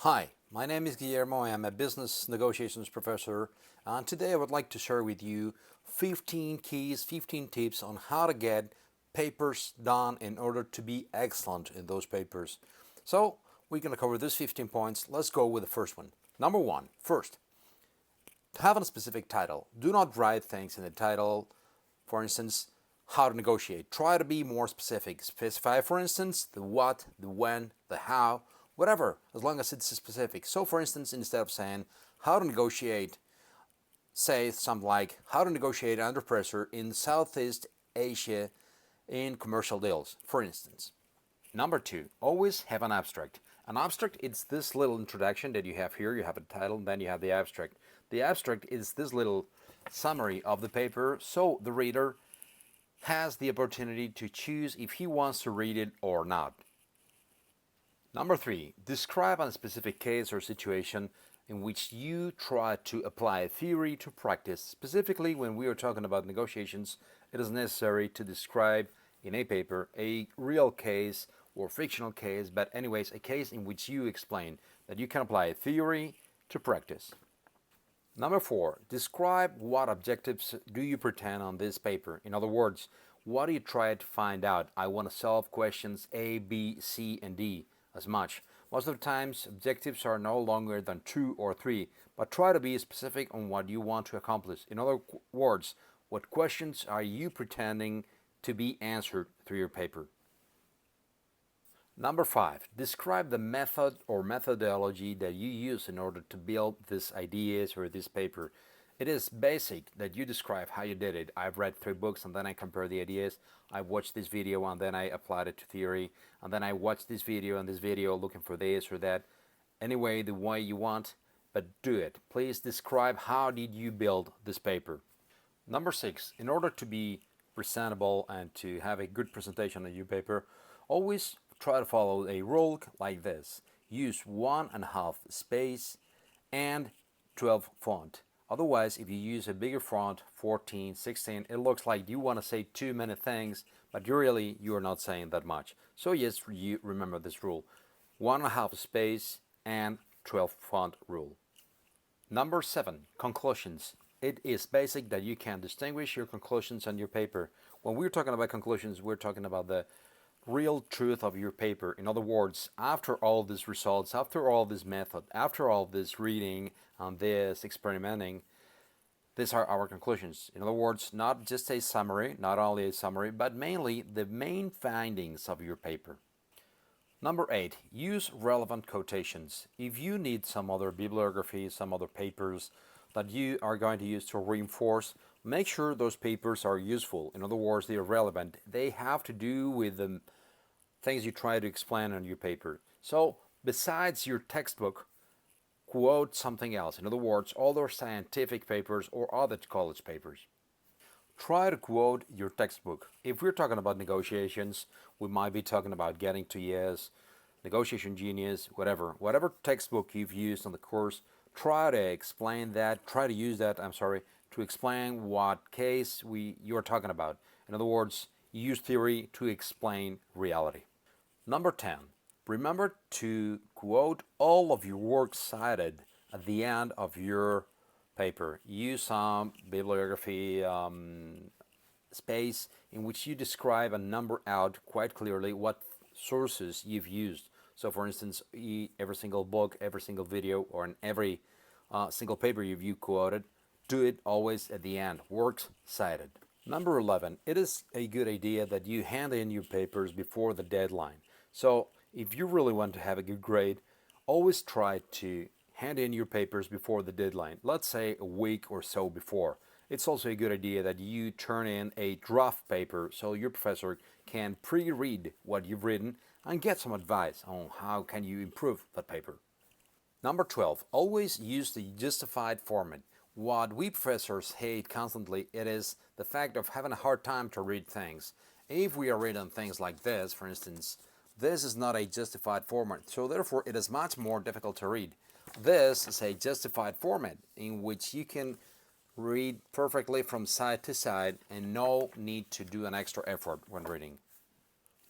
Hi, my name is Guillermo. I am a business negotiations professor, and today I would like to share with you 15 keys, 15 tips on how to get papers done in order to be excellent in those papers. So, we're going to cover these 15 points. Let's go with the first one. Number one, first, have a specific title. Do not write things in the title. For instance, how to negotiate. Try to be more specific. Specify, for instance, the what, the when, the how, whatever, as long as it's specific. So, for instance, instead of saying how to negotiate, say something like how to negotiate under pressure in Southeast Asia in commercial deals, for instance. Number two, always have an abstract. An abstract is this little introduction that you have here. You have a title, and then you have the abstract. The abstract is this little summary of the paper, so the reader has the opportunity to choose if he wants to read it or not. Number three, describe a specific case or situation in which you try to apply theory to practice. Specifically, when we are talking about negotiations, it is necessary to describe in a paper a real case or fictional case, but anyways, a case in which you explain that you can apply theory to practice. Number four, describe what objectives do you pretend on this paper. In other words, what do you try to find out? I want to solve questions A, B, C, and D as much. Most of the times, objectives are no longer than 2 or 3, but try to be specific on what you want to accomplish. In other words, what questions are you pretending to be answered through your paper? Number five, describe the method or methodology that you use in order to build these ideas or this paper. It is basic that you describe how you did it. I've read 3 books and then I compare the ideas. I watched this video and then I applied it to theory. And then I watched this video and this video looking for this or that. Anyway, the way you want, but do it. Please describe how did you build this paper. Number 6, in order to be presentable and to have a good presentation on your paper, always try to follow a rule like this. Use 1.5 space and 12 font. Otherwise, if you use a bigger font, 14, 16, it looks like you want to say too many things, but really you are not saying that much. So yes, you remember this rule. 1.5 space and 12 font rule. Number 7, conclusions. It is basic that you can distinguish your conclusions on your paper. When we're talking about conclusions, we're talking about the real truth of your paper. In other words, after all these results, after all this method, after all this reading and this experimenting, these are our conclusions. In other words, not just a summary, not only a summary, but mainly the main findings of your paper. Number 8, use relevant quotations. If you need some other bibliography, some other papers that you are going to use to reinforce, make sure those papers are useful. In other words, they are relevant. They have to do with the things you try to explain on your paper. So, besides your textbook, quote something else. In other words, other scientific papers or other college papers. Try to quote your textbook. If we're talking about negotiations, we might be talking about Getting to Yes, Negotiation Genius, whatever. Whatever textbook you've used on the course, try to explain that, try to use that, to explain what case you're talking about. In other words, use theory to explain reality. Number 10, remember to quote all of your work cited at the end of your paper. Use some bibliography space in which you describe and number out quite clearly what sources you've used. So for instance, every single book, every single video, or in every single paper you've quoted, do it always at the end. Works cited. Number 11, it is a good idea that you hand in your papers before the deadline. So if you really want to have a good grade, always try to hand in your papers before the deadline. Let's say a week or so before. It's also a good idea that you turn in a draft paper so your professor can pre-read what you've written and get some advice on how can you improve that paper. Number 12, always use the justified format. What we professors hate constantly, it is the fact of having a hard time to read things. If we are reading things like this, for instance, this is not a justified format, so therefore it is much more difficult to read. This is a justified format in which you can read perfectly from side to side and no need to do an extra effort when reading.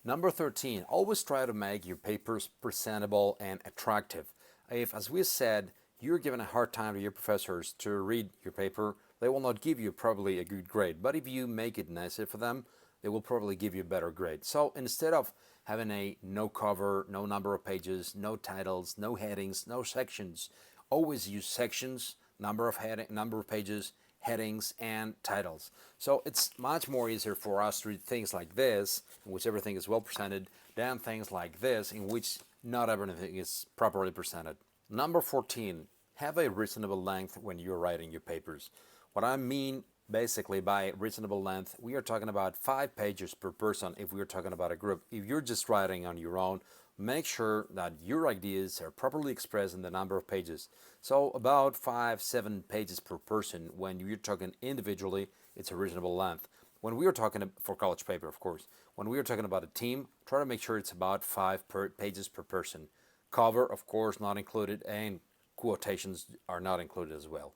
Number 13, always try to make your papers presentable and attractive. If, as we said, you're giving a hard time to your professors to read your paper, they will not give you probably a good grade. But if you make it nicer for them, they will probably give you a better grade. So instead of having a no cover, no number of pages, no titles, no headings, no sections, always use sections, number of pages, headings, and titles. So it's much more easier for us to read things like this, in which everything is well presented, than things like this, in which not everything is properly presented. Number 14, have a reasonable length when you're writing your papers. What I mean basically by reasonable length, we are talking about 5 pages per person if we're talking about a group. If you're just writing on your own, make sure that your ideas are properly expressed in the number of pages. So about 5-7 pages per person. When you're talking individually, it's a reasonable length. When we are talking for college paper, of course, when we are talking about a team, try to make sure it's about 5 pages per person. Cover, of course, not included, and quotations are not included as well.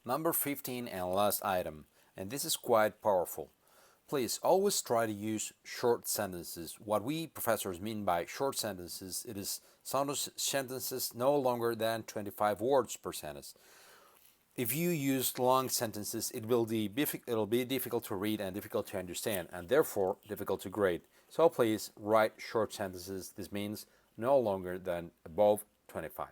Number 15 and last item, and this is quite powerful. Please always try to use short sentences. What we professors mean by short sentences, it is sentences no longer than 25 words per sentence. If you use long sentences, it'll be difficult to read and difficult to understand, and therefore difficult to grade. So please write short sentences. This means no longer than above 25.